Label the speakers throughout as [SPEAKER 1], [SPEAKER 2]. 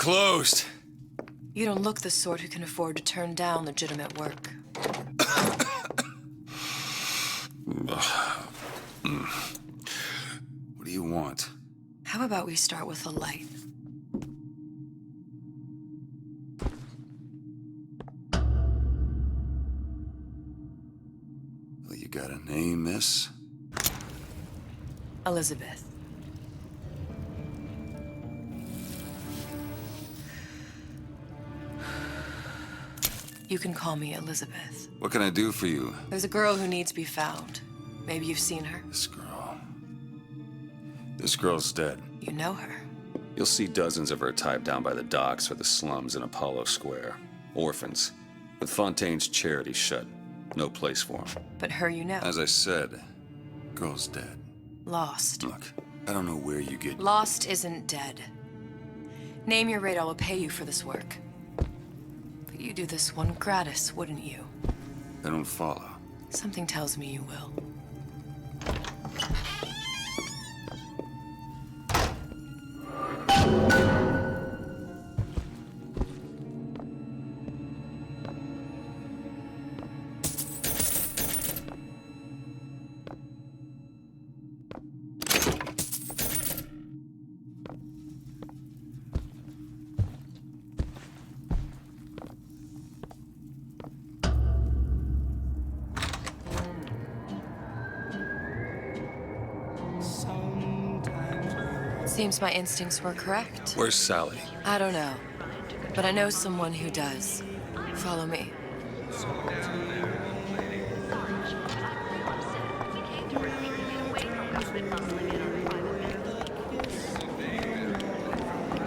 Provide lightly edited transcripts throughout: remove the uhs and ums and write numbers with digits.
[SPEAKER 1] closed.
[SPEAKER 2] You don't look the sort who can afford to turn down legitimate work.
[SPEAKER 1] What do you want?
[SPEAKER 2] How about we start with a light?
[SPEAKER 1] Well, you got a name, miss?
[SPEAKER 2] Elizabeth. You can call me Elizabeth.
[SPEAKER 1] What can I do for you?
[SPEAKER 2] There's a girl who needs to be found. Maybe you've seen her.
[SPEAKER 1] This girl. This girl's dead.
[SPEAKER 2] You know her.
[SPEAKER 3] You'll see dozens of her type down by the docks or the slums in Apollo Square. Orphans. With Fontaine's charity shut. No place for them.
[SPEAKER 2] But her you know.
[SPEAKER 1] As I said, girl's dead.
[SPEAKER 2] Lost.
[SPEAKER 1] Look, I don't know where you get...
[SPEAKER 2] Lost isn't dead. Name your rate, I will pay you for this work. But you do this one gratis, wouldn't you?
[SPEAKER 1] I don't follow.
[SPEAKER 2] Something tells me you will. Seems my instincts were correct.
[SPEAKER 3] Where's Sally?
[SPEAKER 2] I don't know, but I know someone who does. Follow me.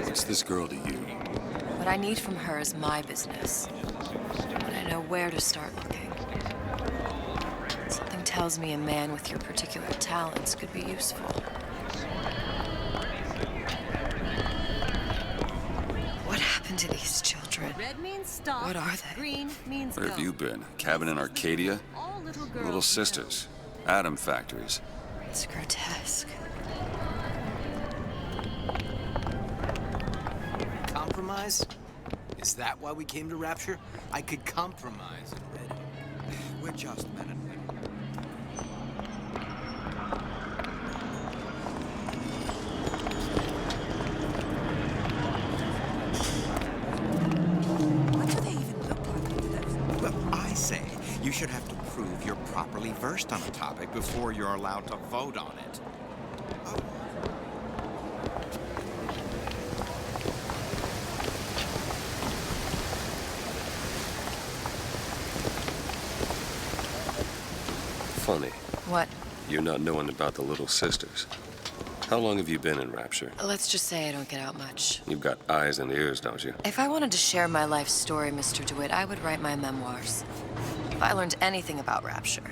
[SPEAKER 1] What's this girl to you?
[SPEAKER 2] What I need from her is my business. But I know where to start looking. Something tells me a man with your particular talents could be useful. What happened to these children?
[SPEAKER 4] Red means stop.
[SPEAKER 2] What are they?
[SPEAKER 4] Green means
[SPEAKER 1] Where
[SPEAKER 4] go.
[SPEAKER 1] have you been? Cabin in Arcadia?
[SPEAKER 4] All little girls
[SPEAKER 1] Little sisters. Atom factories.
[SPEAKER 2] It's grotesque.
[SPEAKER 5] Compromise? Is that why we came to Rapture? I could compromise in Red. We're just men and women.
[SPEAKER 6] What do they even look like?
[SPEAKER 5] Well, I say you should have to prove you're properly versed on a topic before you're allowed to vote on it.
[SPEAKER 3] Funny.
[SPEAKER 2] What?
[SPEAKER 3] You're not knowing about the Little Sisters. How long have you been in Rapture?
[SPEAKER 2] Let's just say I don't get out much.
[SPEAKER 3] You've got eyes and ears, don't you?
[SPEAKER 2] If I wanted to share my life story, Mr. DeWitt, I would write my memoirs. If I learned anything about Rapture,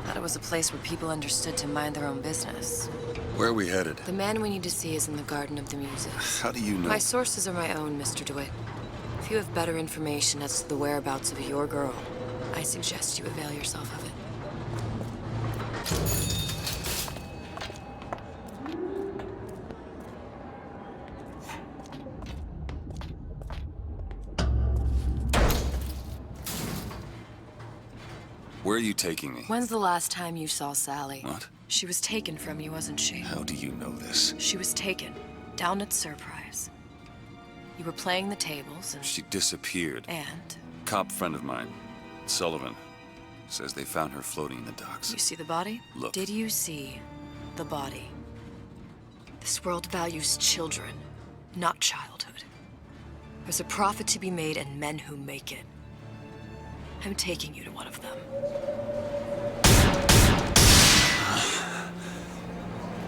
[SPEAKER 2] that it was a place where people understood to mind their own business.
[SPEAKER 1] Where are we headed?
[SPEAKER 2] The man we need to see is in the Garden of the Muses.
[SPEAKER 1] How do you know?
[SPEAKER 2] My sources are my own, Mr. DeWitt. If you have better information as to the whereabouts of your girl, I suggest you avail yourself of it.
[SPEAKER 1] Where are you taking me?
[SPEAKER 2] When's the last time you saw Sally?
[SPEAKER 1] What?
[SPEAKER 2] She was taken from you, wasn't she?
[SPEAKER 1] How do you know this?
[SPEAKER 2] She was taken, down at Surprise. You were playing the tables and...
[SPEAKER 1] She disappeared.
[SPEAKER 2] And?
[SPEAKER 1] Cop friend of mine, Sullivan, says they found her floating in the docks.
[SPEAKER 2] You see the body?
[SPEAKER 1] Look.
[SPEAKER 2] Did you see the body? This world values children, not childhood. There's a profit to be made and men who make it. I'm taking you to one of them.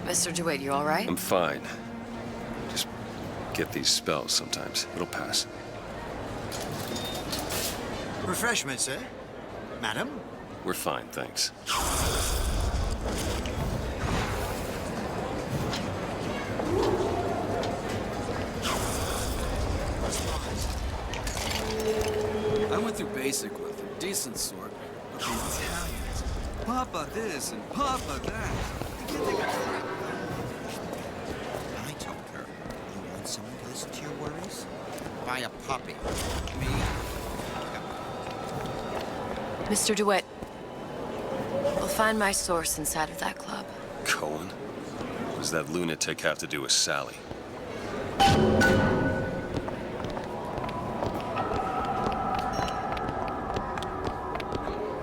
[SPEAKER 2] Mr. DeWitt, you all right?
[SPEAKER 3] I'm fine. Just get these spells sometimes. It'll pass.
[SPEAKER 6] Refreshments, eh? Madam?
[SPEAKER 3] We're fine, thanks.
[SPEAKER 7] I went through basic with them, decent sort, but the Italians, Papa this and Papa that.
[SPEAKER 6] I told her, you want someone to listen to your worries?
[SPEAKER 5] buy a puppy. Me?
[SPEAKER 2] Mr. DeWitt, we'll find my source inside of that club.
[SPEAKER 3] Cohen? What does that lunatic have to do with Sally?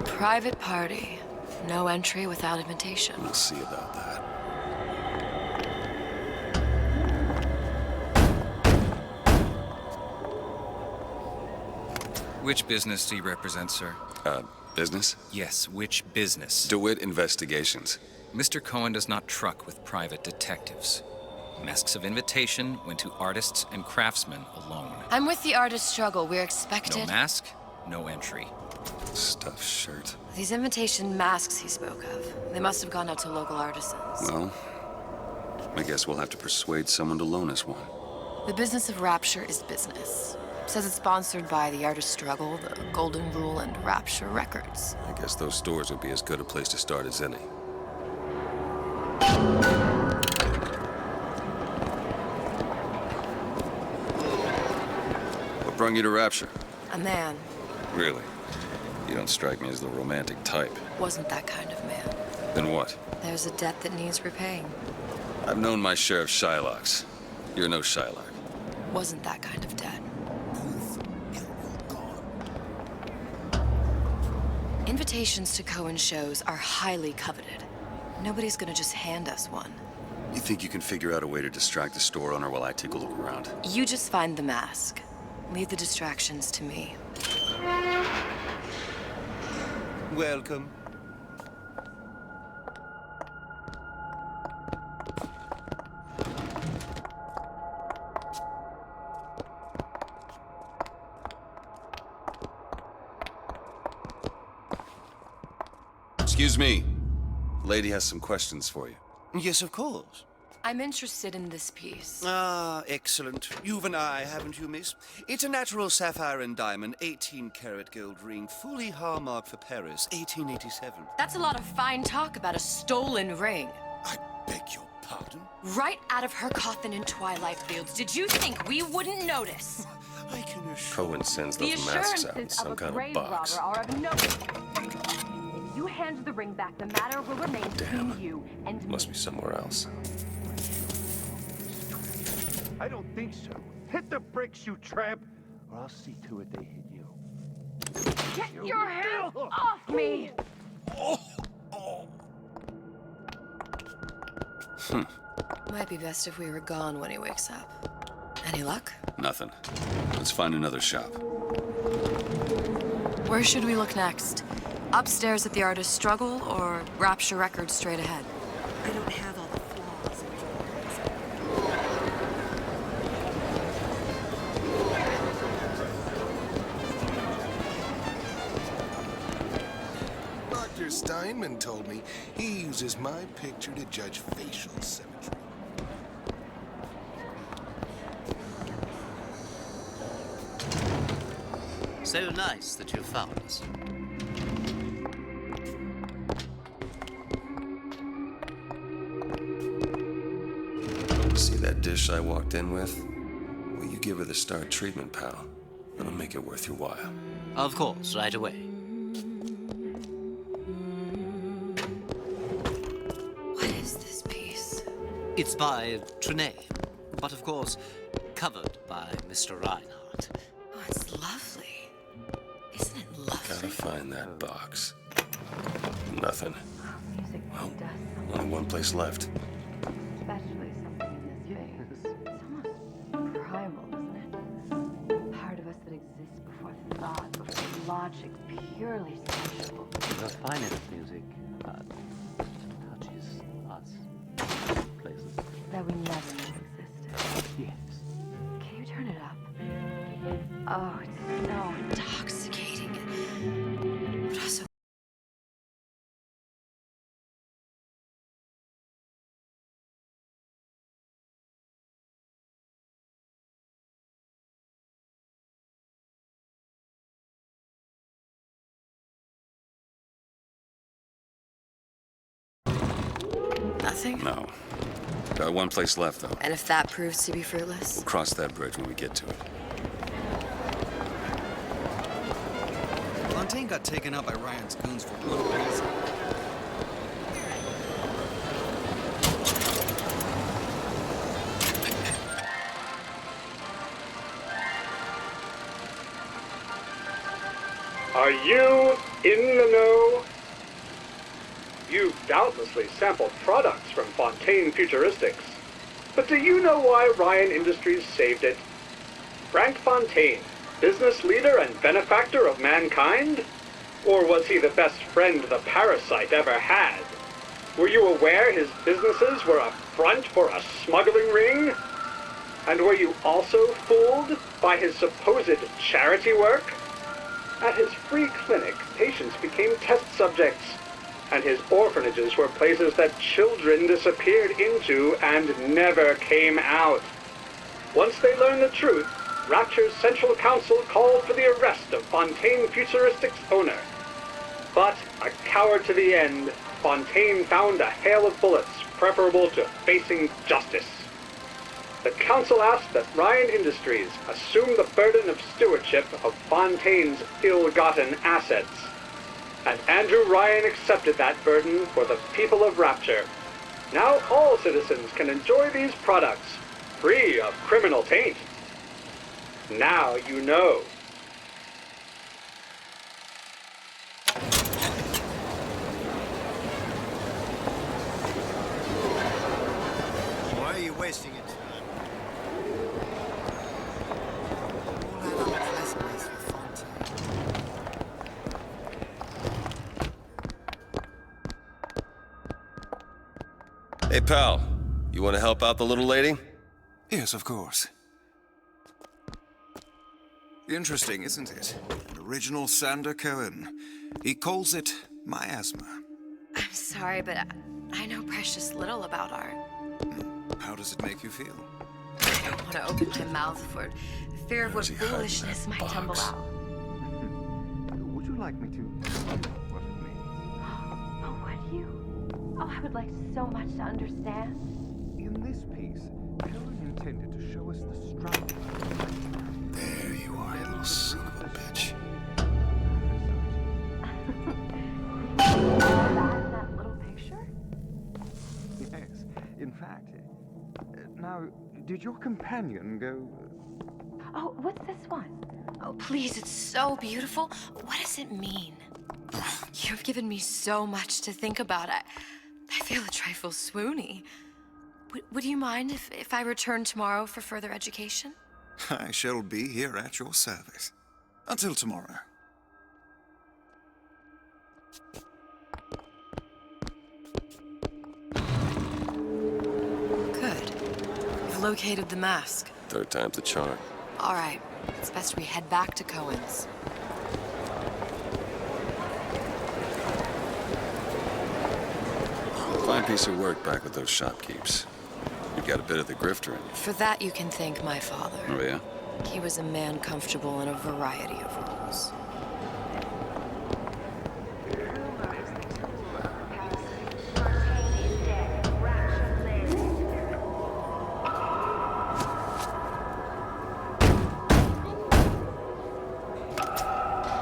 [SPEAKER 2] Private party. No entry without invitation.
[SPEAKER 3] We'll see about that.
[SPEAKER 8] Which business do you represent, sir?
[SPEAKER 3] Business?
[SPEAKER 8] Yes, which business?
[SPEAKER 3] DeWitt Investigations.
[SPEAKER 8] Mr. Cohen does not truck with private detectives. Masks of invitation went to artists and craftsmen alone.
[SPEAKER 2] I'm with the artist struggle. We're expected.
[SPEAKER 8] No mask, no entry.
[SPEAKER 3] Stuffed shirt.
[SPEAKER 2] These invitation masks he spoke of, they must have gone out to local artisans.
[SPEAKER 3] Well, I guess we'll have to persuade someone to loan us one.
[SPEAKER 2] The business of Rapture is business. Says it's sponsored by the Artist Struggle, the Golden Rule, and Rapture Records.
[SPEAKER 3] I guess those stores would be as good a place to start as any. What brought you to Rapture?
[SPEAKER 2] A man.
[SPEAKER 3] Really? You don't strike me as the romantic type.
[SPEAKER 2] Wasn't that kind of man.
[SPEAKER 3] Then what?
[SPEAKER 2] There's a debt that needs repaying.
[SPEAKER 3] I've known my share of Shylocks. You're no Shylock.
[SPEAKER 2] Wasn't that kind of debt. Invitations to Cohen shows are highly coveted. Nobody's gonna just hand us one.
[SPEAKER 3] You think you can figure out a way to distract the store owner while I take a look around?
[SPEAKER 2] You just find the mask. Leave the distractions to me.
[SPEAKER 9] Welcome.
[SPEAKER 3] Excuse me. Lady has some questions for you.
[SPEAKER 9] Yes, of course.
[SPEAKER 2] I'm interested in this piece.
[SPEAKER 9] Ah, excellent. You've an eye, haven't you, miss? It's a natural sapphire and diamond, 18-karat gold ring, fully hallmarked for Paris, 1887.
[SPEAKER 2] That's a lot of fine talk about a stolen ring.
[SPEAKER 9] I beg your pardon?
[SPEAKER 2] Right out of her coffin in Twilight Fields. Did you think we wouldn't notice?
[SPEAKER 9] I can assure
[SPEAKER 3] Cohen sends
[SPEAKER 10] The
[SPEAKER 3] those masks
[SPEAKER 10] assurances
[SPEAKER 3] out in
[SPEAKER 10] of
[SPEAKER 3] some
[SPEAKER 10] a
[SPEAKER 3] kind of
[SPEAKER 10] grave
[SPEAKER 3] box.
[SPEAKER 10] robber are of no. If you hand the ring back, the matter will remain between you and me.
[SPEAKER 3] Must be somewhere else.
[SPEAKER 11] I don't think so. Hit the bricks, you tramp, or I'll see to it they hit you.
[SPEAKER 10] Get your hands off me!
[SPEAKER 2] Might be best if we were gone when he wakes up. Any luck?
[SPEAKER 3] Nothing. Let's find another shop.
[SPEAKER 2] Where should we look next? Upstairs at the Artist Struggle or Rapture Records straight ahead?
[SPEAKER 6] I don't have all the flaws in
[SPEAKER 11] Dr. Steinman told me he uses my picture to judge facial symmetry.
[SPEAKER 12] So nice that you found us.
[SPEAKER 3] See that dish I walked in with? Will you give her the star treatment, pal? That'll make it worth your while.
[SPEAKER 12] Of course, right away.
[SPEAKER 2] What is this piece?
[SPEAKER 12] It's by Trenet, but of course, covered by Mr. Reinhardt.
[SPEAKER 2] Oh, it's lovely. Isn't it lovely?
[SPEAKER 3] Gotta find that box. Nothing.
[SPEAKER 10] Music
[SPEAKER 3] Well,
[SPEAKER 10] does
[SPEAKER 3] only one place left.
[SPEAKER 10] especially something in this phase. It's almost primal, isn't it? Part of us that exists before thought, before logic, purely sensual.
[SPEAKER 12] The finest music touches us. Places.
[SPEAKER 10] That we never knew existed.
[SPEAKER 12] Yes.
[SPEAKER 10] Can you turn it up? Oh, it's so
[SPEAKER 2] Intoxicating. But also nothing?
[SPEAKER 3] No. Got one place left, though.
[SPEAKER 2] And if that proves to be fruitless?
[SPEAKER 3] We'll cross that bridge when we get to it.
[SPEAKER 7] Fontaine got taken out by Ryan's goons for one reason.
[SPEAKER 13] Are you in the know? You've doubtlessly sampled products from Fontaine Futuristics. But do you know why Ryan Industries saved it? Frank Fontaine, business leader and benefactor of mankind? Or was he the best friend the parasite ever had? Were you aware his businesses were a front for a smuggling ring? And were you also fooled by his supposed charity work? At his free clinic, patients became test subjects, and his orphanages were places that children disappeared into and never came out. Once they learned the truth, Rapture's Central Council called for the arrest of Fontaine Futuristics' owner. But, a coward to the end, Fontaine found a hail of bullets preferable to facing justice. The council asked that Ryan Industries assume the burden of stewardship of Fontaine's ill-gotten assets. And Andrew Ryan accepted that burden for the people of Rapture. Now all citizens can enjoy these products, free of criminal taint. Now you know.
[SPEAKER 5] Why are you wasting your time?
[SPEAKER 3] Hey, pal. You want to help out the little lady?
[SPEAKER 7] Yes, of course. Interesting, isn't it? An original Sander Cohen. He calls it miasma.
[SPEAKER 2] I'm sorry, but I know precious little about art.
[SPEAKER 7] How does it make you feel?
[SPEAKER 2] I don't want to open my mouth for fear of what foolishness might tumble out.
[SPEAKER 11] Would you like me to tell you what it means?
[SPEAKER 10] Oh, would you? Oh, I would like so much to understand.
[SPEAKER 11] In this piece, Cohen intended to show us the structure.
[SPEAKER 7] There you are, you little son of a bitch.
[SPEAKER 10] That little picture?
[SPEAKER 11] Yes, in fact. Now, did your companion go...
[SPEAKER 10] Oh, what's this one?
[SPEAKER 2] Oh, please, it's so beautiful. What does it mean? You've given me so much to think about. I feel a trifle swoony. Would you mind if I return tomorrow for further education?
[SPEAKER 7] I shall be here at your service. Until tomorrow.
[SPEAKER 2] Good. You've located the mask.
[SPEAKER 3] Third time's the charm.
[SPEAKER 2] All right. It's best we head back to Cohen's.
[SPEAKER 3] Fine piece of work back with those shopkeepers. You got a bit of the grifter in you.
[SPEAKER 2] For that, you can thank my father.
[SPEAKER 3] Oh, yeah?
[SPEAKER 2] He was a man comfortable in a variety of roles.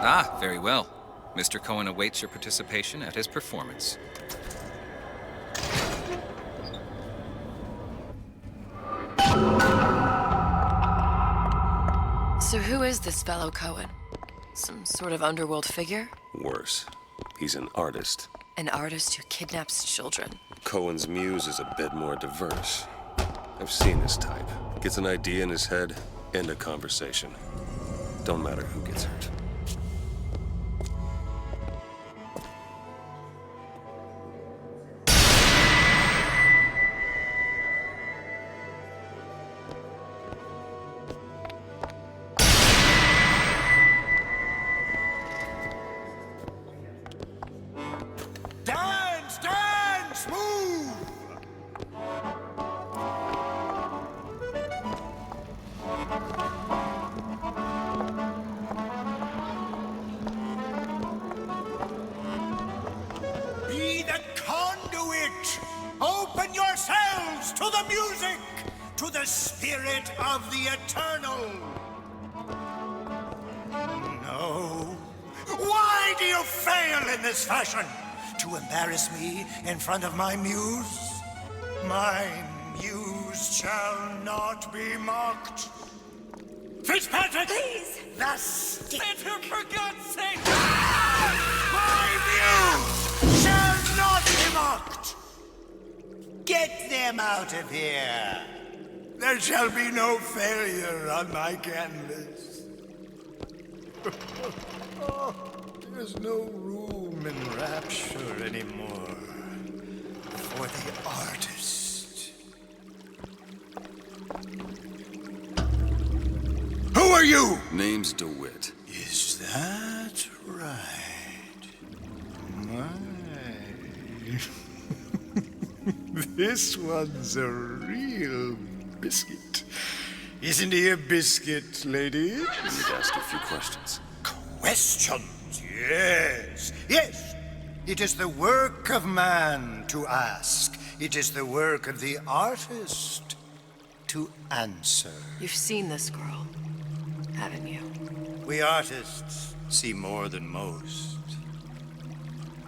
[SPEAKER 8] Ah, very well. Mr. Cohen awaits your participation at his performance.
[SPEAKER 2] So who is this fellow Cohen? Some sort of underworld figure?
[SPEAKER 3] Worse. He's an artist.
[SPEAKER 2] An artist who kidnaps children.
[SPEAKER 3] Cohen's muse is a bit more diverse. I've seen this type. Gets an idea in his head, end a conversation. Don't matter who gets hurt.
[SPEAKER 5] Dance, move! Be the conduit! Open yourselves to the music, to the spirit of the eternal! No. Why
[SPEAKER 14] fail in this fashion? To embarrass me in front of my muse? My muse shall not be mocked. Fitzpatrick! Please! The stick! For God's sake! My muse shall not be mocked! Get them out of here! There shall be no failure on my canvas. There's no room in Rapture anymore for the artist. Who are you?
[SPEAKER 1] Name's DeWitt.
[SPEAKER 14] Is that right? My. This one's a real biscuit. Isn't he a biscuit, ladies?
[SPEAKER 1] I need to ask a few questions.
[SPEAKER 14] Questions, yes. Yes. It is the work of man to ask. It is the work of the artist to answer.
[SPEAKER 2] You've seen this girl, haven't you?
[SPEAKER 14] We artists see more than most.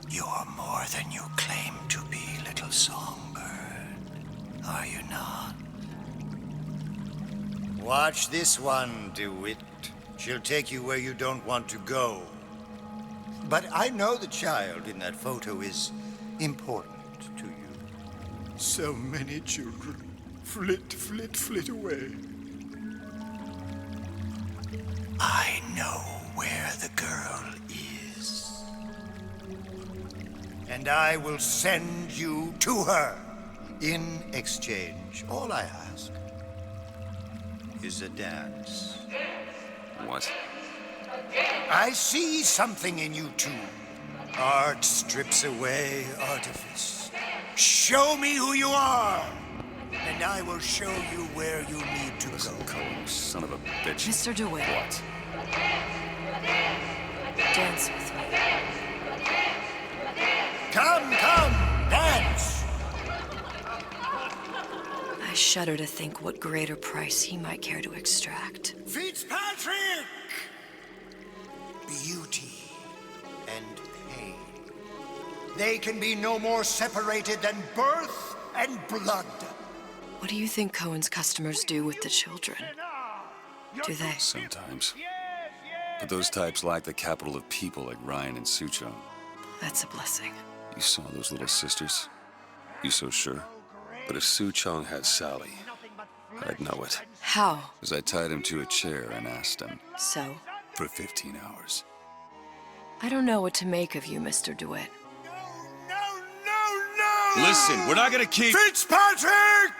[SPEAKER 14] You're more than you claim to be, little songbird. Are you not? Watch this one, DeWitt. She'll take you where you don't want to go. But I know the child in that photo is important to you. So many children flit, flit, flit away. I know where the girl is. And I will send you to her. In exchange, all I ask is a dance.
[SPEAKER 1] What?
[SPEAKER 14] I see something in you two. Art strips away artifice. Show me who you are, and I will show you where you need to
[SPEAKER 1] Listen,
[SPEAKER 14] go.
[SPEAKER 1] Cohen, son of a bitch.
[SPEAKER 2] Mr. DeWitt.
[SPEAKER 1] What?
[SPEAKER 2] Dance with me.
[SPEAKER 14] Come, dance!
[SPEAKER 2] I shudder to think what greater price he might care to extract.
[SPEAKER 14] Fitzpatrick! Beauty and pain. They can be no more separated than birth and blood.
[SPEAKER 2] What do you think Cohen's customers do with the children? Do they?
[SPEAKER 1] Sometimes. But those types lack the capital of people like Ryan and Sucho.
[SPEAKER 2] That's a blessing.
[SPEAKER 1] You saw those little sisters? You so sure?
[SPEAKER 3] But if Su Chong had Sally, I'd know it.
[SPEAKER 2] How?
[SPEAKER 1] As I tied him to a chair and asked him.
[SPEAKER 2] So?
[SPEAKER 1] For 15 hours.
[SPEAKER 2] I don't know what to make of you, Mr. DeWitt.
[SPEAKER 14] No!
[SPEAKER 1] Listen, we're not gonna keep...
[SPEAKER 14] Fitzpatrick!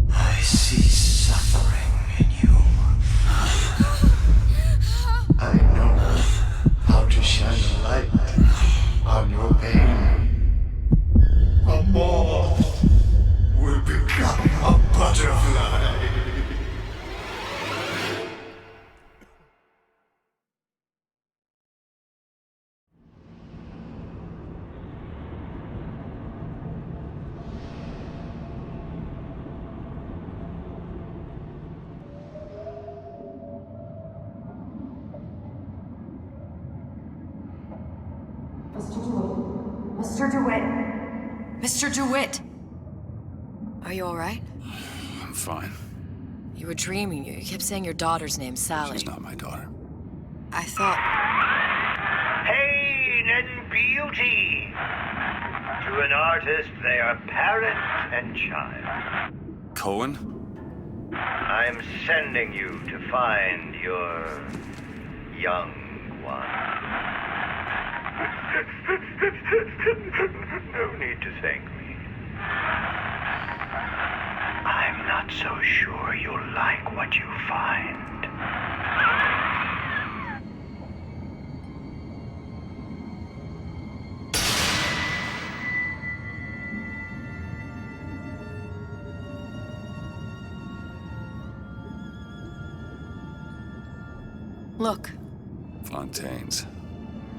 [SPEAKER 14] I see suffering in you. I know how to shine a light on your pain. A moth will become a butterfly.
[SPEAKER 2] Mr. DeWitt! Mr. DeWitt! Are you all right?
[SPEAKER 1] I'm fine.
[SPEAKER 2] You were dreaming. You kept saying your daughter's name, Sally.
[SPEAKER 1] She's not my daughter.
[SPEAKER 2] I thought...
[SPEAKER 11] Pain and beauty. To an artist, they are parent and child.
[SPEAKER 1] Cohen?
[SPEAKER 11] I'm sending you to find your young one. No need to thank me. I'm not so sure you'll like what you find.
[SPEAKER 2] Look.
[SPEAKER 1] Fontaines.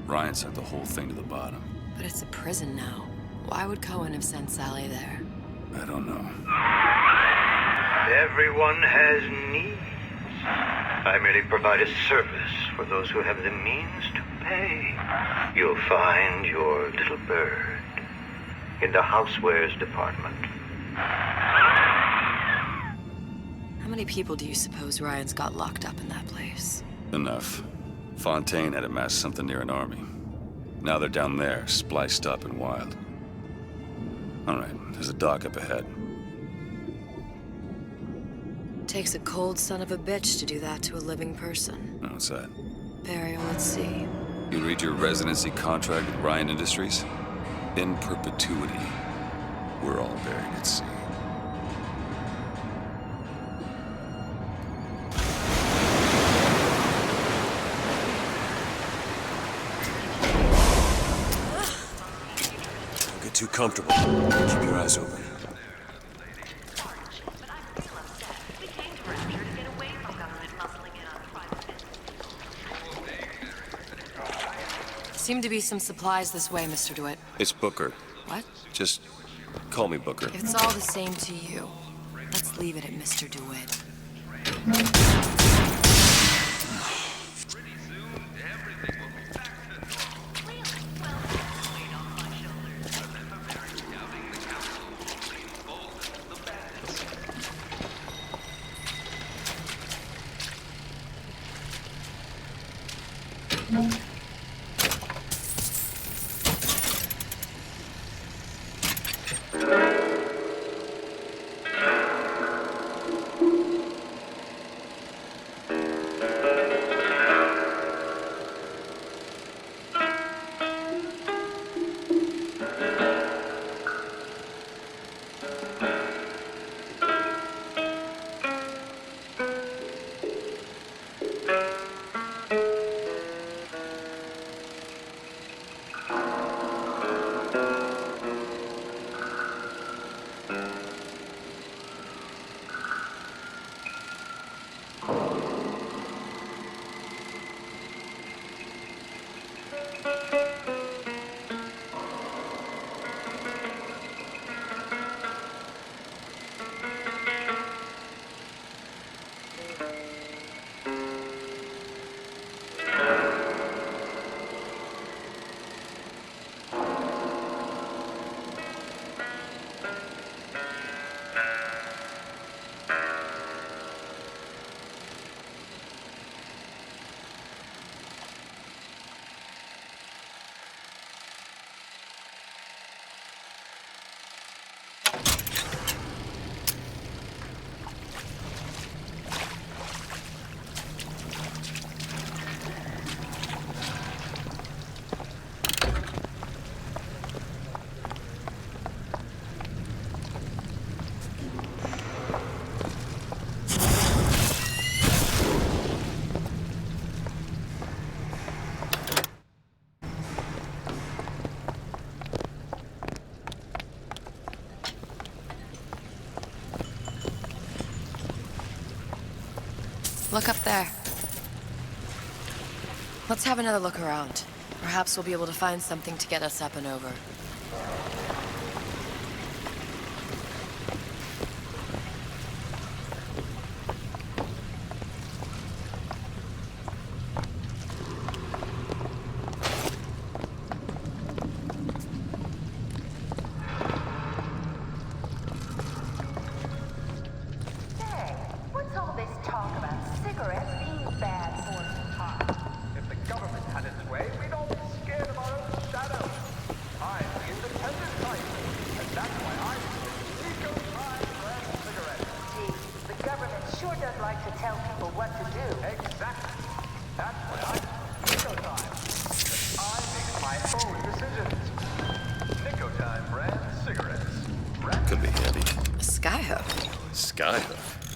[SPEAKER 1] Ryan sent the whole thing to the bottom.
[SPEAKER 2] But it's a prison now. Why would Cohen have sent Sally there?
[SPEAKER 1] I don't know.
[SPEAKER 11] Everyone has needs. I merely provide a service for those who have the means to pay. You'll find your little bird in the housewares department.
[SPEAKER 2] How many people do you suppose Ryan's got locked up in that place?
[SPEAKER 1] Enough. Fontaine had amassed something near an army. Now they're down there, spliced up and wild. All right, there's a dock up ahead.
[SPEAKER 2] Takes a cold son of a bitch to do that to a living person.
[SPEAKER 1] Oh, what's that?
[SPEAKER 2] Burial at sea.
[SPEAKER 1] You read your residency contract with Ryan Industries? In perpetuity, we're all buried at sea.
[SPEAKER 3] Don't get too comfortable. Keep your eyes open.
[SPEAKER 2] Seem to be some supplies this way, Mr. DeWitt.
[SPEAKER 3] It's Booker.
[SPEAKER 2] What?
[SPEAKER 3] Just call me Booker.
[SPEAKER 2] If it's all the same to you, let's leave it at Mr. DeWitt. Look up there. Let's have another look around. Perhaps we'll be able to find something to get us up and over.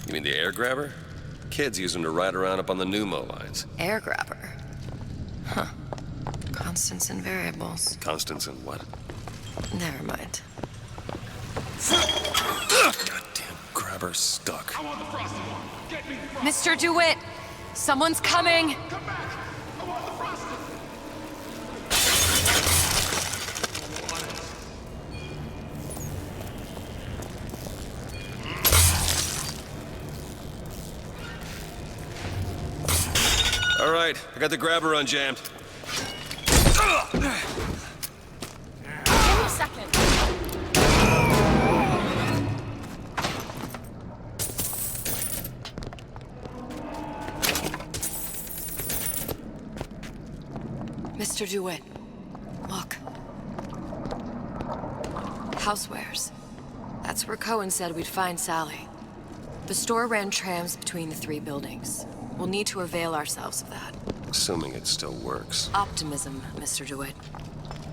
[SPEAKER 3] You mean the air grabber? Kids use them to ride around up on the pneumo lines.
[SPEAKER 2] Air grabber? Huh. Constants and variables.
[SPEAKER 3] Constants and what?
[SPEAKER 2] Never mind.
[SPEAKER 3] Goddamn grabber stuck.
[SPEAKER 2] Mr. DeWitt! Someone's coming!
[SPEAKER 14] Come back! I want the frosted!
[SPEAKER 3] right, I got the grabber unjammed.
[SPEAKER 2] Give me a second. Mr. DeWitt, look. Housewares. That's where Cohen said we'd find Sally. The store ran trams between the 3 buildings. We'll need to avail ourselves of that.
[SPEAKER 3] Assuming it still works.
[SPEAKER 2] Optimism, Mr. DeWitt.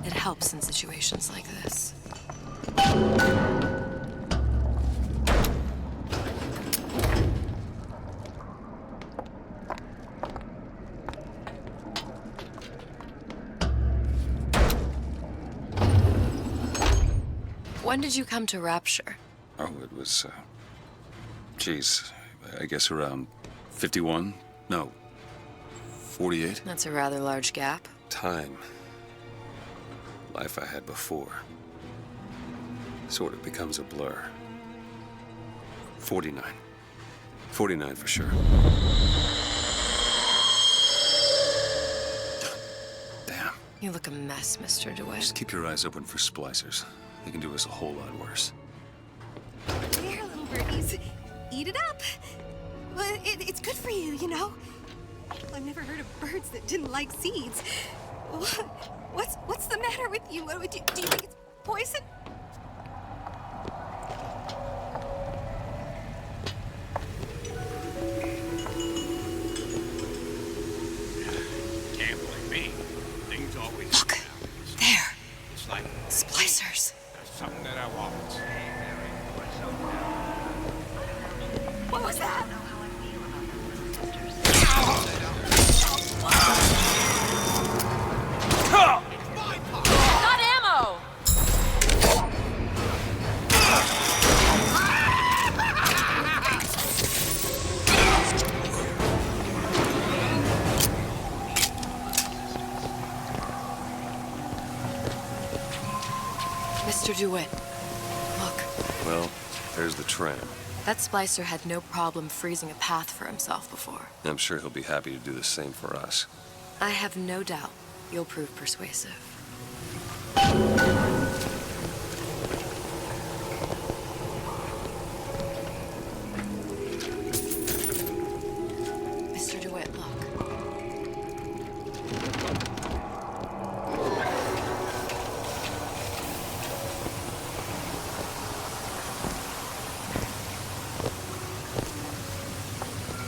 [SPEAKER 2] It helps in situations like this. When did you come to Rapture?
[SPEAKER 1] Oh, it was, geez, I guess around 51? No, 48?
[SPEAKER 2] That's a rather large gap.
[SPEAKER 3] Time. Life I had before. Sort of becomes a blur. 49. 49 for sure.
[SPEAKER 1] Damn.
[SPEAKER 2] You look a mess, Mr. DeWitt.
[SPEAKER 1] Just keep your eyes open for splicers. They can do us a whole lot worse.
[SPEAKER 6] There, little birdies. Eat it up. Well, it's good for you, you know. I've never heard of birds that didn't like seeds. What's the matter with you? Do you think it's poison?
[SPEAKER 15] Can't blame me. Things always
[SPEAKER 2] look there.
[SPEAKER 15] It's like
[SPEAKER 2] splicers.
[SPEAKER 15] There's something that I want.
[SPEAKER 6] What was that?
[SPEAKER 2] Got ammo! Mr. DeWitt, look.
[SPEAKER 3] Well, there's the tram.
[SPEAKER 2] That splicer had no problem freezing a path for himself before.
[SPEAKER 3] I'm sure he'll be happy to do the same for us.
[SPEAKER 2] I have no doubt you'll prove persuasive. Mr. DeWitt, look.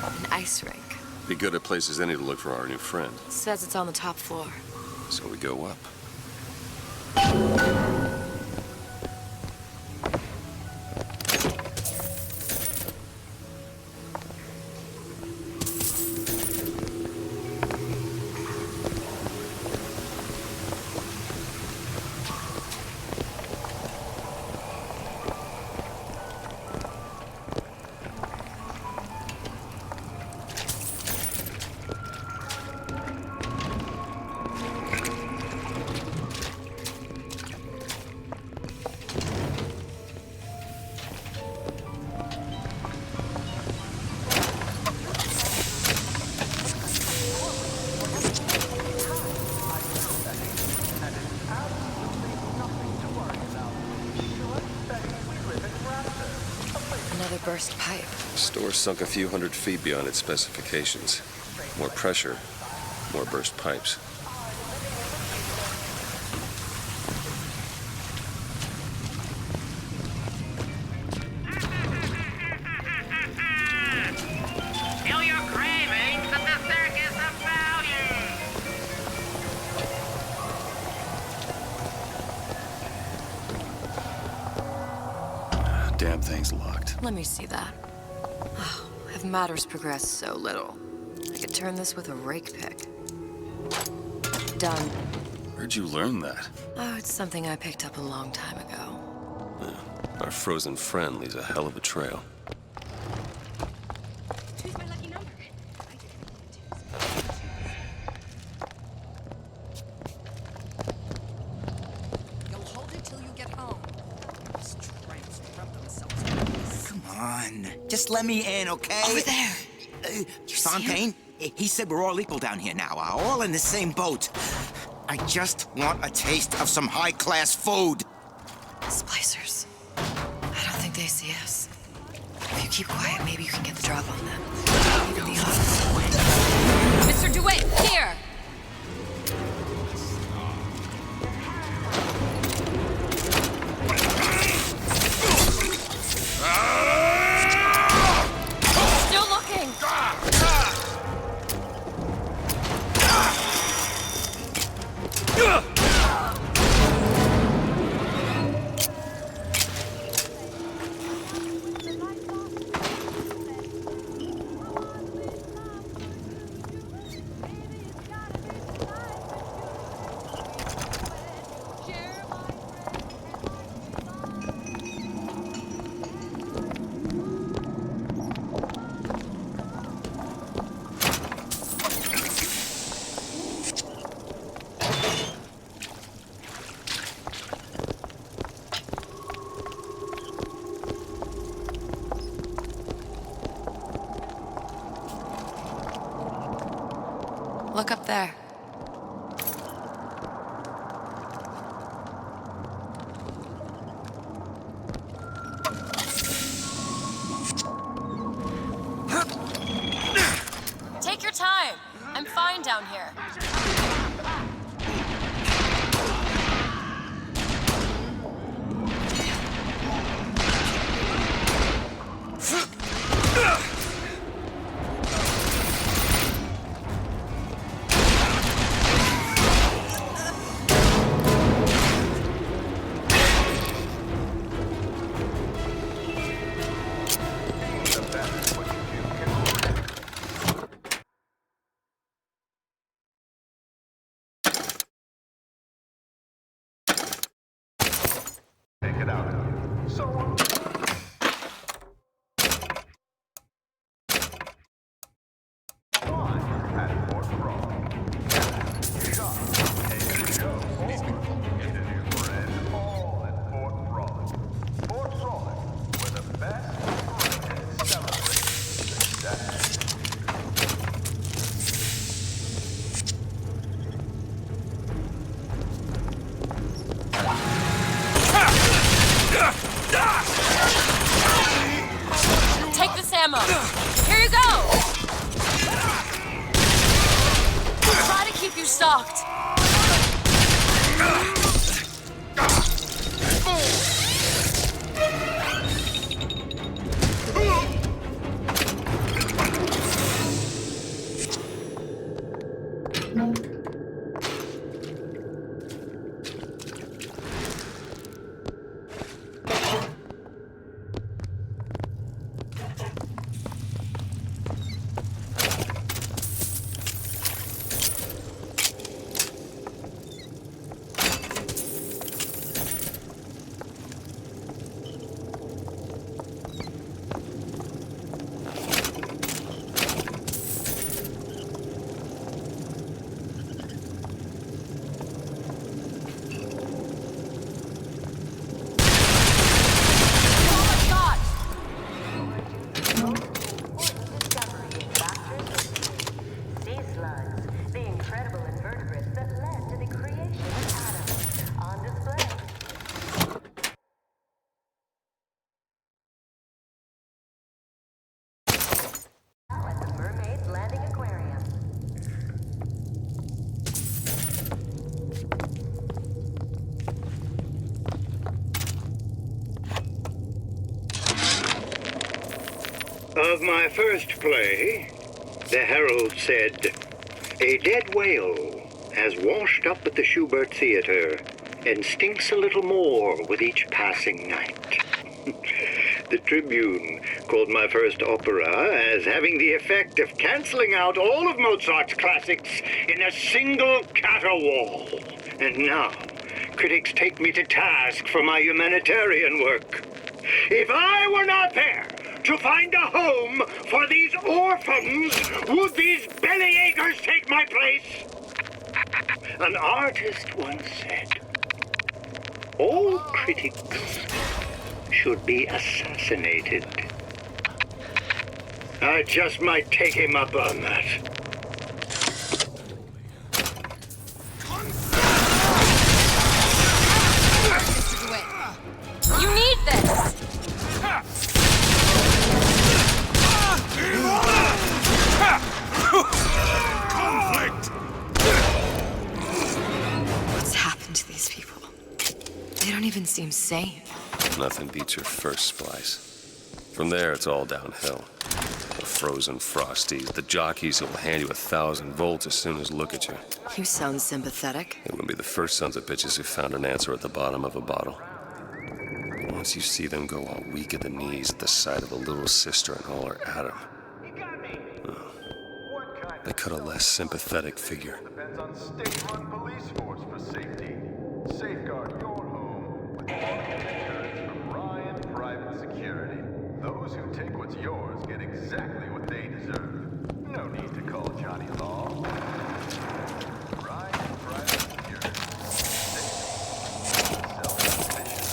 [SPEAKER 2] An ice rink.
[SPEAKER 3] Be good at places any to look for our new friend.
[SPEAKER 2] Says it's on the top floor.
[SPEAKER 3] So we go up.
[SPEAKER 2] Another burst pipe.
[SPEAKER 3] Store sunk a few hundred feet beyond its specifications. More pressure, more burst pipes.
[SPEAKER 15] Kill your cravings at the circus of value.
[SPEAKER 1] Damn thing's locked.
[SPEAKER 2] Let me see that. Oh, have matters progressed so little? I could turn this with a rake pick. Done.
[SPEAKER 1] Where'd you learn that?
[SPEAKER 2] Oh, it's something I picked up a long time ago.
[SPEAKER 3] Yeah, our frozen friend leaves a hell of a trail.
[SPEAKER 6] Choose my lucky number.
[SPEAKER 5] You'll hold it till you get home. These tramps trap themselves.
[SPEAKER 16] Come on, just let me in, okay?
[SPEAKER 2] Over there.
[SPEAKER 16] Fontaine,
[SPEAKER 5] He said we're all equal down here now, all in the same boat. I just want a taste of some high-class food.
[SPEAKER 2] Splicers. I don't think they see us. If you keep quiet, maybe you can get the drop on them. Maybe the office. Mr. DeWitt, here! Still looking! Look up there. Take your time. I'm fine down here. Take this ammo. Here you go. Try to keep you stocked.
[SPEAKER 11] Of my first play, the Herald said, "A dead whale has washed up at the Schubert Theater and stinks a little more with each passing night." The Tribune called my first opera as having the effect of canceling out all of Mozart's classics in a single caterwaul. And now, critics take me to task for my humanitarian work. If I were not there to find a home for these orphans, would these bellyachers take my place? An artist once said, "All critics should be assassinated." I just might take him up on that.
[SPEAKER 2] even seems sane.
[SPEAKER 3] Nothing beats your first splice. From there, it's all downhill. The frozen frosties, the jockeys who will hand you 1,000 volts as soon as look at you.
[SPEAKER 2] You sound sympathetic.
[SPEAKER 3] They wouldn't be the first sons of bitches who found an answer at the bottom of a bottle. Once you see them go all weak at the knees at the sight of a little sister and all her Adam, they cut a less sympathetic figure.
[SPEAKER 16] Depends on state-run police force for safety. Safeguard your home with insurance from Ryan Private Security. Those who take what's yours get exactly what they deserve. No need to call Johnny Law. Ryan Private Security. Safety. Self-sufficient.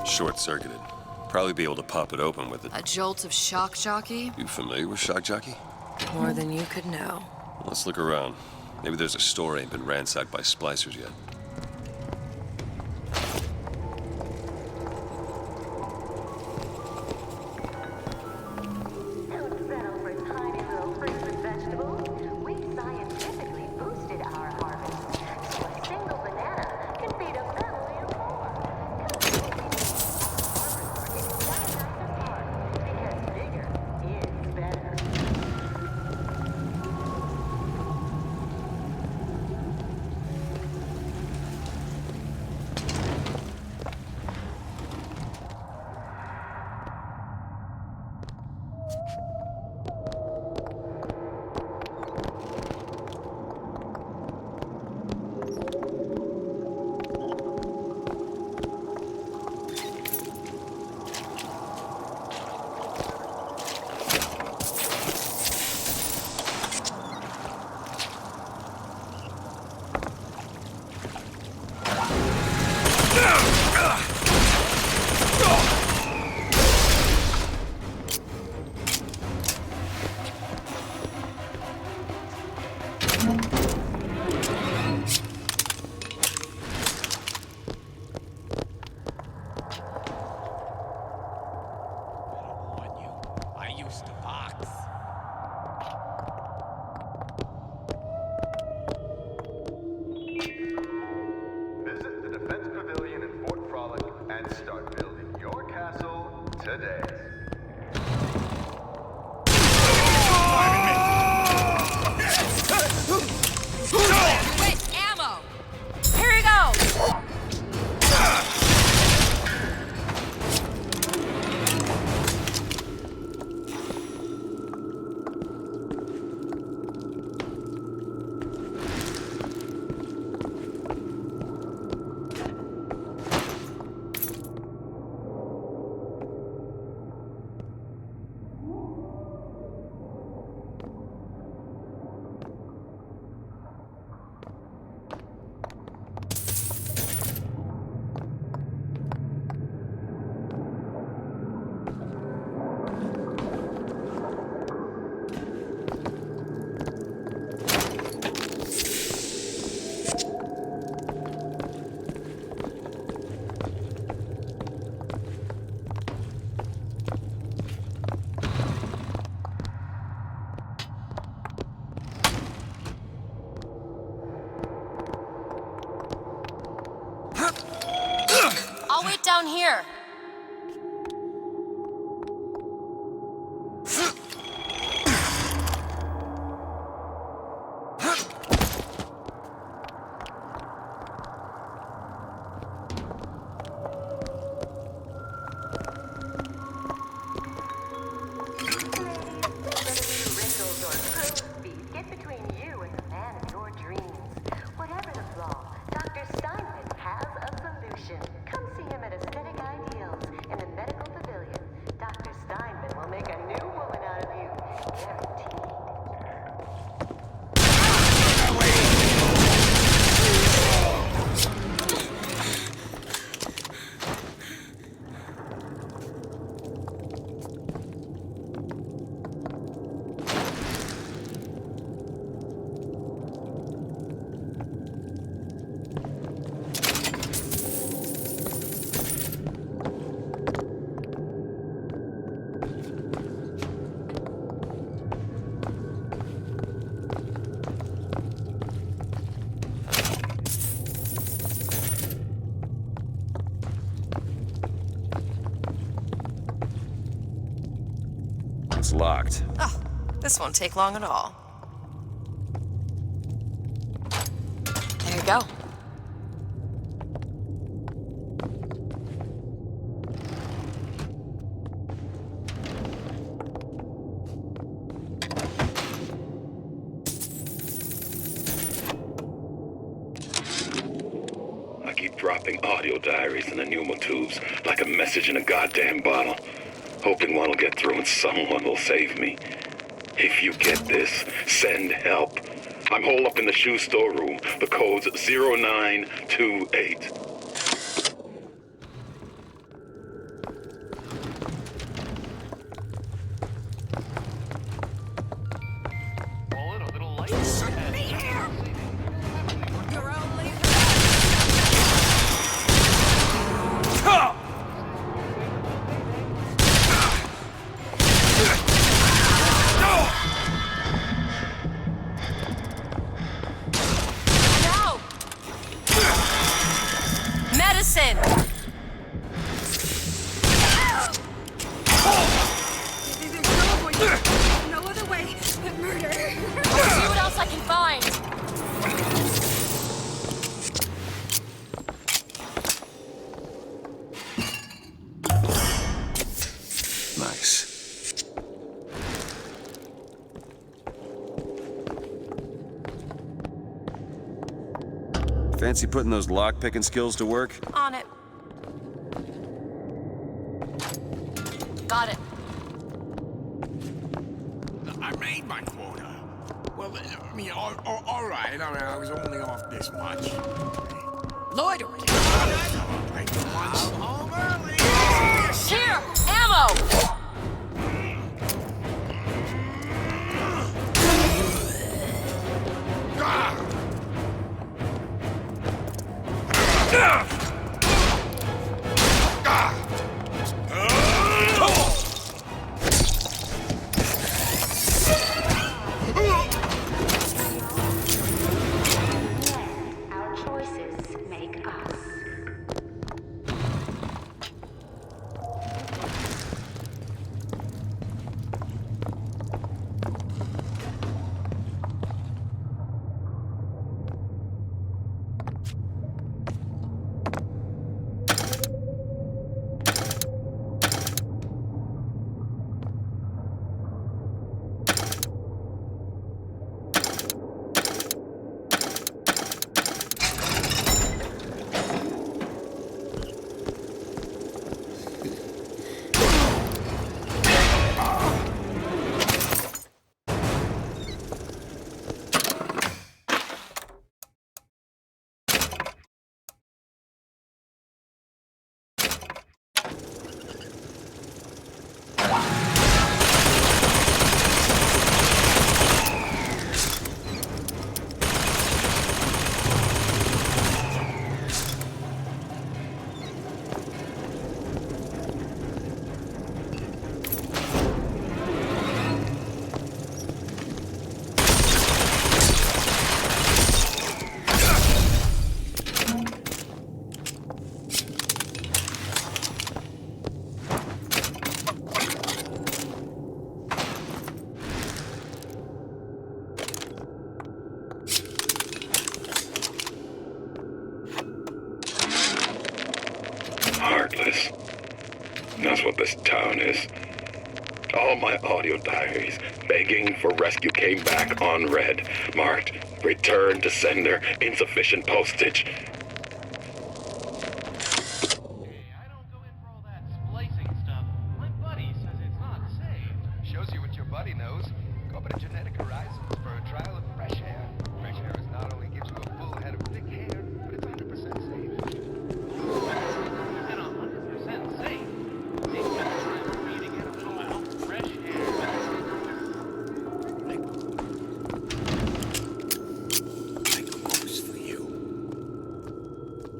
[SPEAKER 3] Short-circuited. Probably be able to pop it open with it.
[SPEAKER 2] A jolt of shock jockey?
[SPEAKER 3] You familiar with shock jockey?
[SPEAKER 2] More than you could know.
[SPEAKER 3] Let's look around. Maybe there's a store ain't been ransacked by splicers yet.
[SPEAKER 1] locked.
[SPEAKER 2] Oh, this won't take long at all. There you go.
[SPEAKER 17] I keep dropping audio diaries in the pneumo tubes like a message in a goddamn bottle, hoping one will get through and someone will save me. If you get this, send help. I'm holed up in the shoe storeroom. The code's 0928.
[SPEAKER 2] Medicine!
[SPEAKER 6] No other way but murder.
[SPEAKER 2] I'll see what else I can find.
[SPEAKER 1] Nice. Fancy putting those lock-picking skills to work?
[SPEAKER 2] On it. Got it.
[SPEAKER 18] I made my quota. Well, I mean, all right. I mean, I was only off this much.
[SPEAKER 2] Loitering.
[SPEAKER 18] Like once. I'm home early.
[SPEAKER 2] Here! Ammo!
[SPEAKER 10] Our choices make us.
[SPEAKER 17] Heartless. That's what this town is. All my audio diaries begging for rescue came back unread, marked return to sender, insufficient postage.
[SPEAKER 19] Shows you what your buddy knows. Go up to Genetic Horizons for a trial of fresh air. Fresh air is not only gives you a full head of thick hair, but it's 100% safe. And 100% safe. Take that time for me to get a little out. Fresh air.
[SPEAKER 18] Like a rose for you.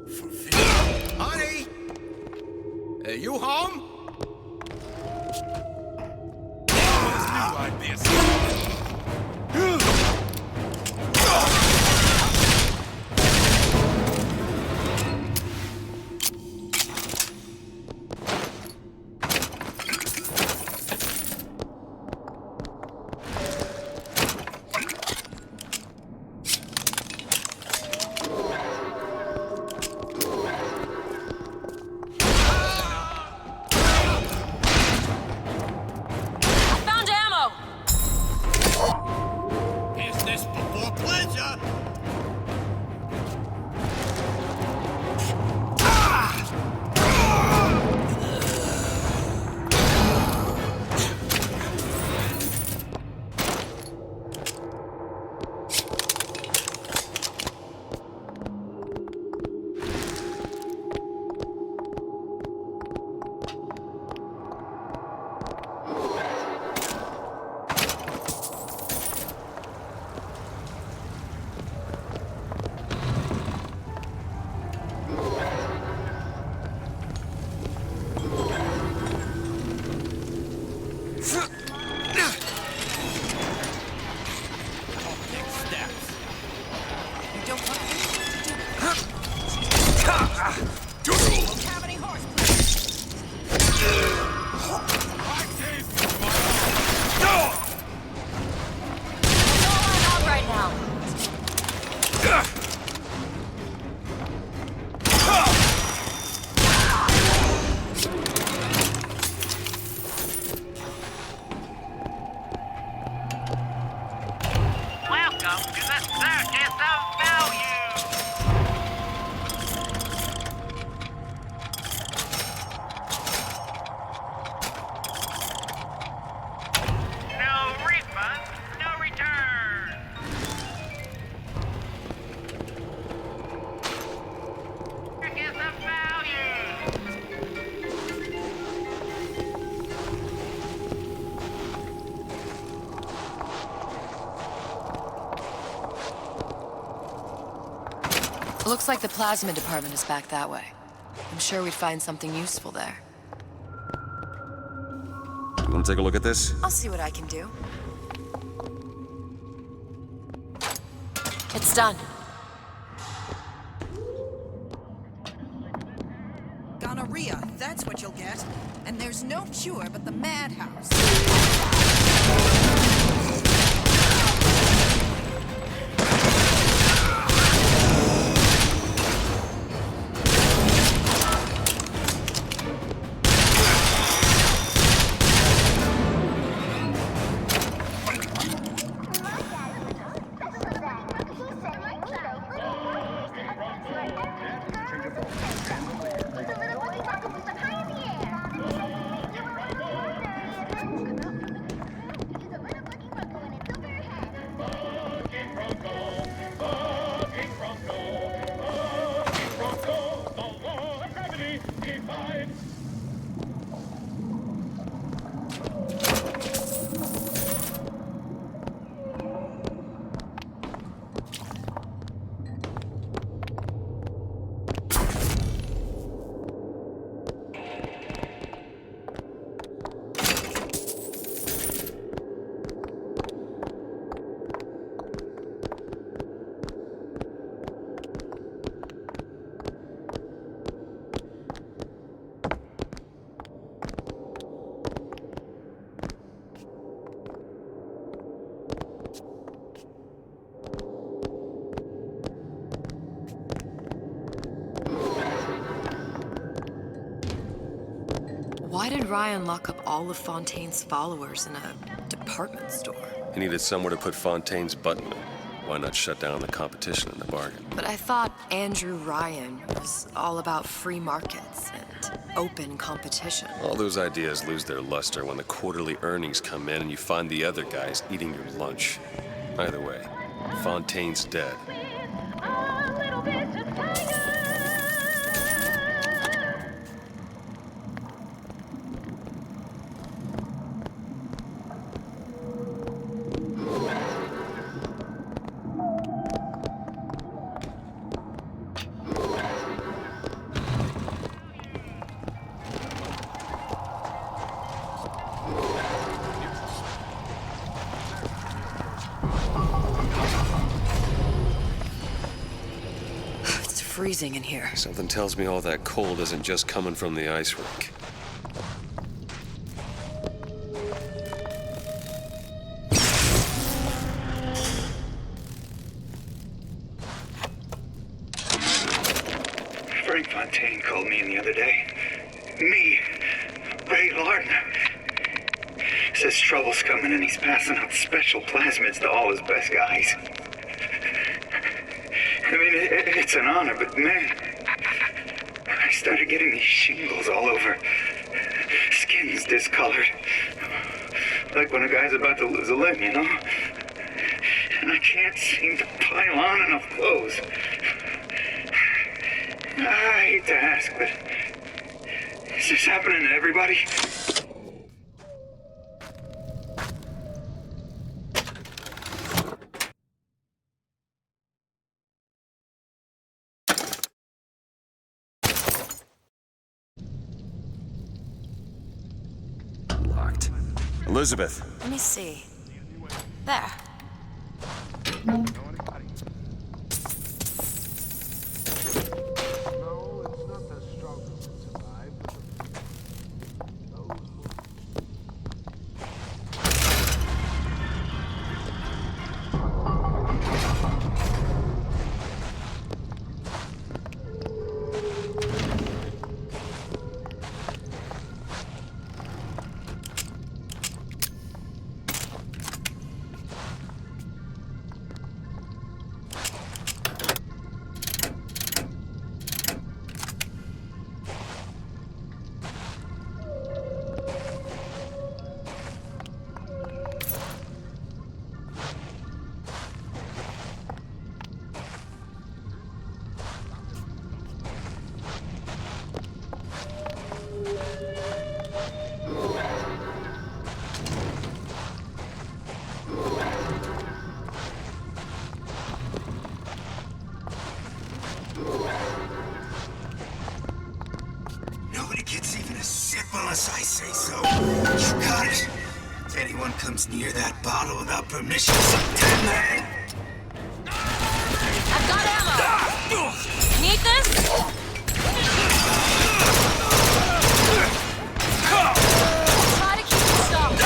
[SPEAKER 18] For Phil. Honey! Are you home? Like this.
[SPEAKER 2] Looks like the plasma department is back that way. I'm sure we'd find something useful there.
[SPEAKER 3] You want to take a look at this?
[SPEAKER 2] I'll see what I can do. It's done.
[SPEAKER 20] Gonorrhea, that's what you'll get. And there's no cure but the madhouse.
[SPEAKER 2] Why did Ryan lock up all of Fontaine's followers in a department store?
[SPEAKER 3] He needed somewhere to put Fontaine's button in. Why not shut down the competition in the bargain?
[SPEAKER 2] But I thought Andrew Ryan was all about free markets and open competition.
[SPEAKER 3] All those ideas lose their luster when the quarterly earnings come in and you find the other guys eating your lunch. Either way, Fontaine's dead.
[SPEAKER 2] Freezing in here.
[SPEAKER 3] Something tells me all that cold isn't just coming from the ice rink.
[SPEAKER 17] Frank Fontaine called me in the other day. Me, Ray Lardner. Says trouble's coming and he's passing out special plasmids to all his best guys. I mean, it's an honor, but man, I started getting these shingles all over. Skin's discolored. Like when a guy's about to lose a limb, you know? And I can't seem to pile on enough clothes. I hate to ask, but is this happening to everybody?
[SPEAKER 3] Locked. Elizabeth.
[SPEAKER 2] Let me see. There.
[SPEAKER 14] anyone comes near that bottle without permission, September.
[SPEAKER 2] I've got ammo! Need this? Try to keep it stopped.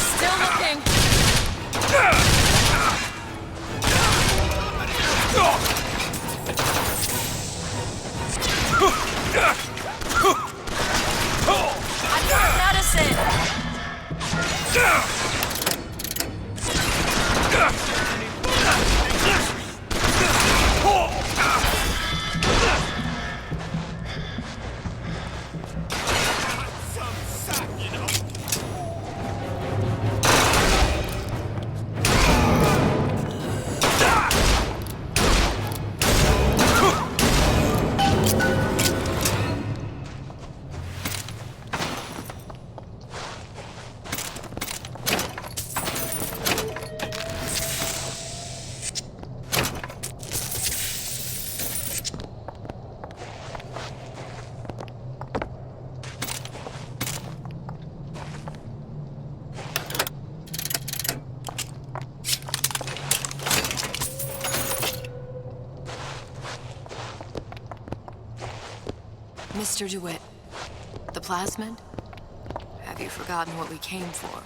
[SPEAKER 2] Still looking. I've got medicine. Mr. DeWitt, the plasmid? Have you forgotten what we came for?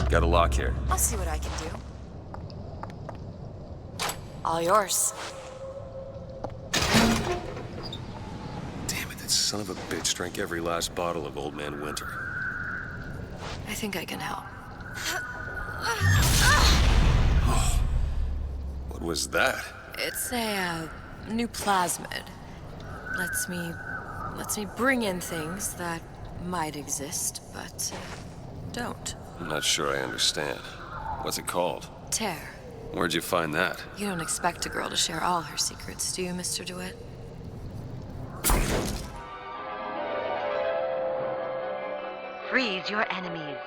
[SPEAKER 1] Got a lock here.
[SPEAKER 2] I'll see what I can do. All yours.
[SPEAKER 3] Damn it, that son of a bitch drank every last bottle of Old Man Winter.
[SPEAKER 2] I think I can help.
[SPEAKER 3] What was that?
[SPEAKER 2] It's a new plasmid. Lets me bring in things that might exist, but don't.
[SPEAKER 3] I'm not sure I understand. What's it called?
[SPEAKER 2] Tear.
[SPEAKER 3] Where'd you find that?
[SPEAKER 2] You don't expect a girl to share all her secrets, do you, Mr. DeWitt?
[SPEAKER 21] Freeze your enemies.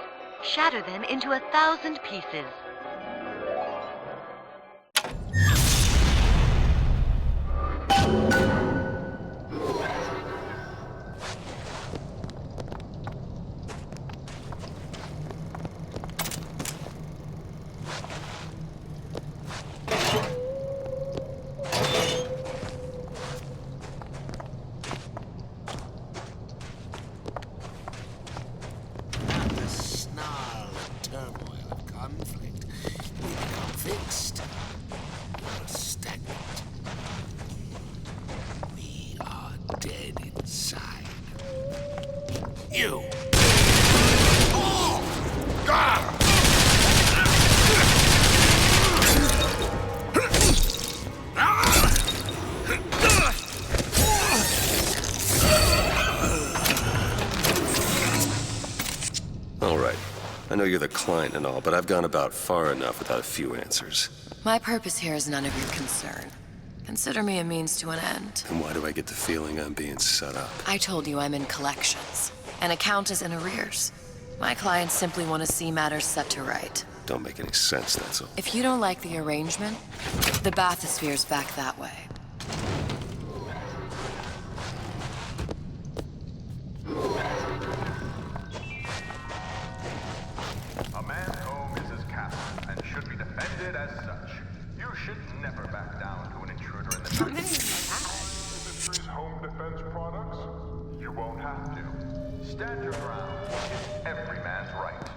[SPEAKER 21] Shatter them into 1,000 pieces.
[SPEAKER 3] I know you're the client and all, but I've gone about far enough without a few answers.
[SPEAKER 2] My purpose here is none of your concern. Consider me a means to an end.
[SPEAKER 3] And why do I get the feeling I'm being set up?
[SPEAKER 2] I told you I'm in collections. An account is in arrears. My clients simply want to see matters set to right.
[SPEAKER 3] Don't make any sense, that's all.
[SPEAKER 2] If you don't like the arrangement, the bathysphere's back that way.
[SPEAKER 16] A man's home is his castle and should be defended as such. You should never back down to an intruder in the night. Industry's home defense products? You won't have to. Stand your ground. It's every man's right.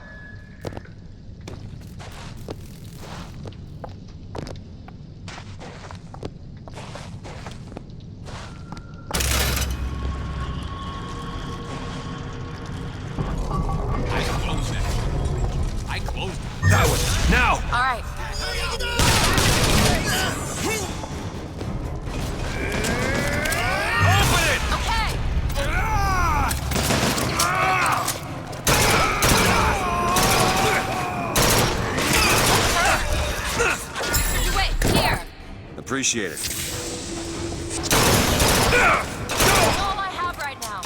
[SPEAKER 1] That one! Now!
[SPEAKER 2] All right.
[SPEAKER 1] Open it!
[SPEAKER 2] Okay. Wait, here.
[SPEAKER 1] Appreciate it.
[SPEAKER 2] That's all I have right now.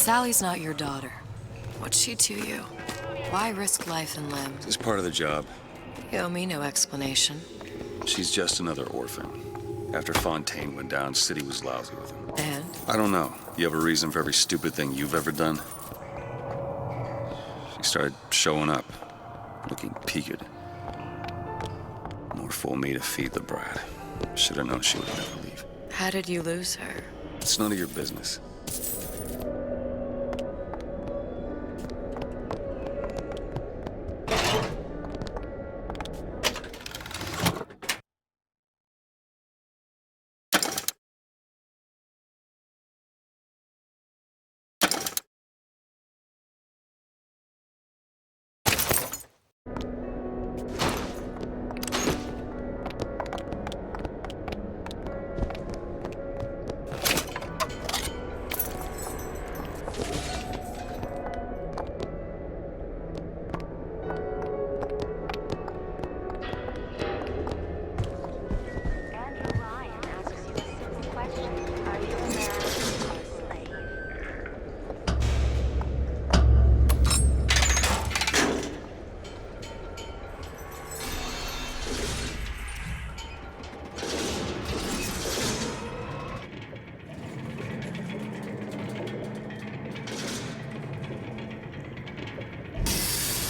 [SPEAKER 2] Sally's not your daughter. What's she to you? Why risk life and limb?
[SPEAKER 3] It's part of the job.
[SPEAKER 2] You owe me no explanation.
[SPEAKER 3] She's just another orphan. After Fontaine went down, City was lousy with him.
[SPEAKER 2] And?
[SPEAKER 3] I don't know. You have a reason for every stupid thing you've ever done? She started showing up, looking peaked. More fool me to feed the brat. Should have known she would never leave.
[SPEAKER 2] How did you lose her?
[SPEAKER 3] It's none of your business.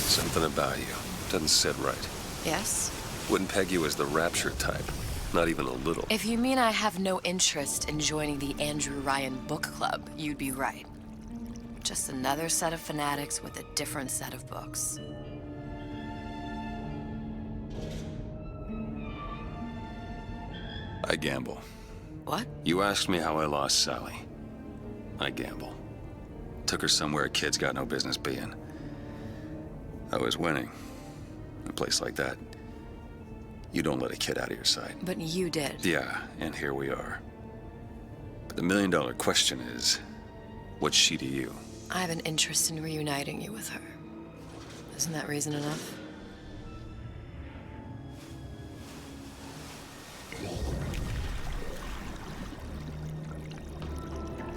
[SPEAKER 3] Something about you doesn't sit right.
[SPEAKER 2] Yes?
[SPEAKER 3] Wouldn't peg you as the Rapture type. Not even a little.
[SPEAKER 2] If you mean I have no interest in joining the Andrew Ryan book club, you'd be right. Just another set of fanatics with a different set of books.
[SPEAKER 3] I gamble.
[SPEAKER 2] What?
[SPEAKER 3] You asked me how I lost Sally. I gamble. Took her somewhere kids got no business being. I was winning. In a place like that, you don't let a kid out of your sight.
[SPEAKER 2] But you did.
[SPEAKER 3] Yeah, and here we are. But the million-dollar question is, what's she to you?
[SPEAKER 2] I have an interest in reuniting you with her. Isn't that reason enough?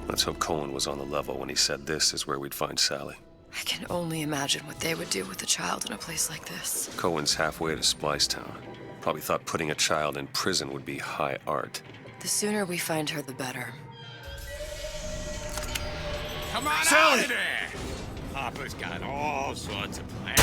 [SPEAKER 3] Let's hope Cohen was on the level when he said this is where we'd find Sally.
[SPEAKER 2] I can only imagine what they would do with a child in a place like this.
[SPEAKER 3] Cohen's halfway to Splicetown. Probably thought putting a child in prison would be high art.
[SPEAKER 2] The sooner we find her, the better.
[SPEAKER 18] Come on
[SPEAKER 3] Sally!
[SPEAKER 18] out of there! Papa's got all sorts of plans.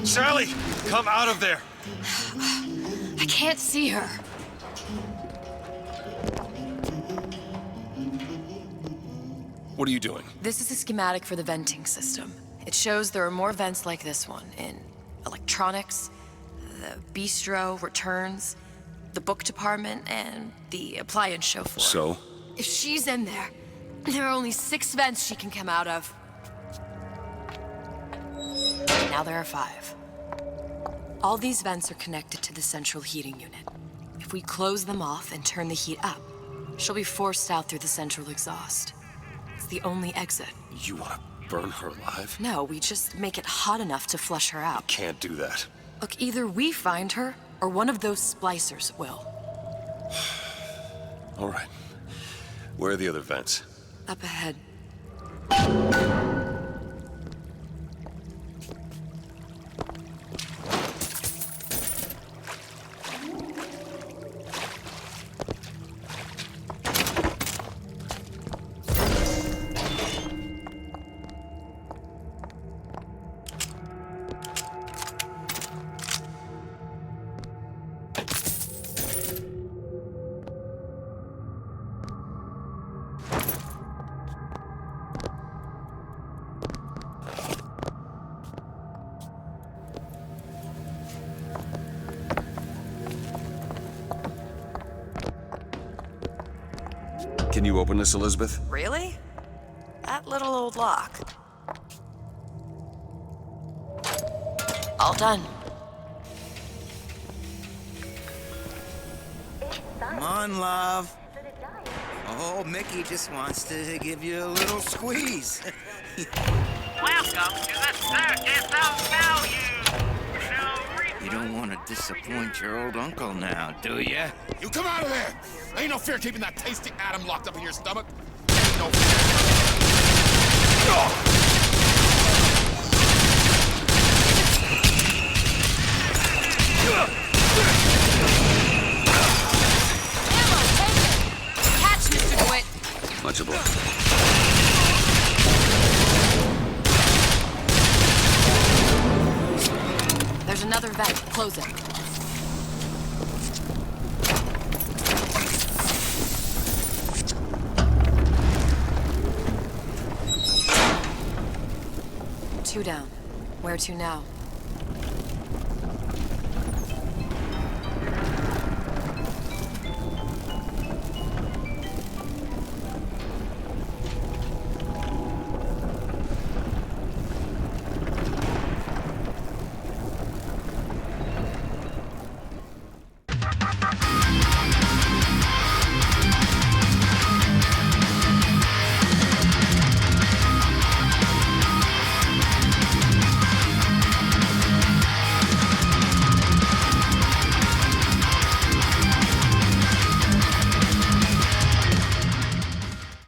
[SPEAKER 3] Sally! Come out of there!
[SPEAKER 2] I can't see her.
[SPEAKER 3] What are you doing?
[SPEAKER 2] This is a schematic for the venting system. It shows there are more vents like this one in electronics, the bistro, returns, the book department, and the appliance show floor.
[SPEAKER 3] So?
[SPEAKER 2] If she's in there are only 6 vents she can come out of. Now there are 5. All these vents are connected to the central heating unit. If we close them off and turn the heat up, she'll be forced out through the central exhaust. It's the only exit.
[SPEAKER 3] You want to burn her alive?
[SPEAKER 2] No, we just make it hot enough to flush her out.
[SPEAKER 3] Can't do that.
[SPEAKER 2] Look, either we find her, or one of those splicers will.
[SPEAKER 3] All right. Where are the other vents?
[SPEAKER 2] Up ahead.
[SPEAKER 3] Can you open this, Elizabeth?
[SPEAKER 2] Really? That little old lock. All done.
[SPEAKER 5] Come on, love. Oh, Mickey just wants to give you a little squeeze.
[SPEAKER 15] Welcome to the circus of value. No
[SPEAKER 5] You
[SPEAKER 4] You don't want to disappoint your old uncle now, do you?
[SPEAKER 18] You come out of there! Ain't no fear keeping that tasty atom locked up in your stomach. Ain't no fear.
[SPEAKER 2] Catch, Mr. DeWitt.
[SPEAKER 3] Much obliged.
[SPEAKER 2] There's another vent. Close it. Two down. Where to now?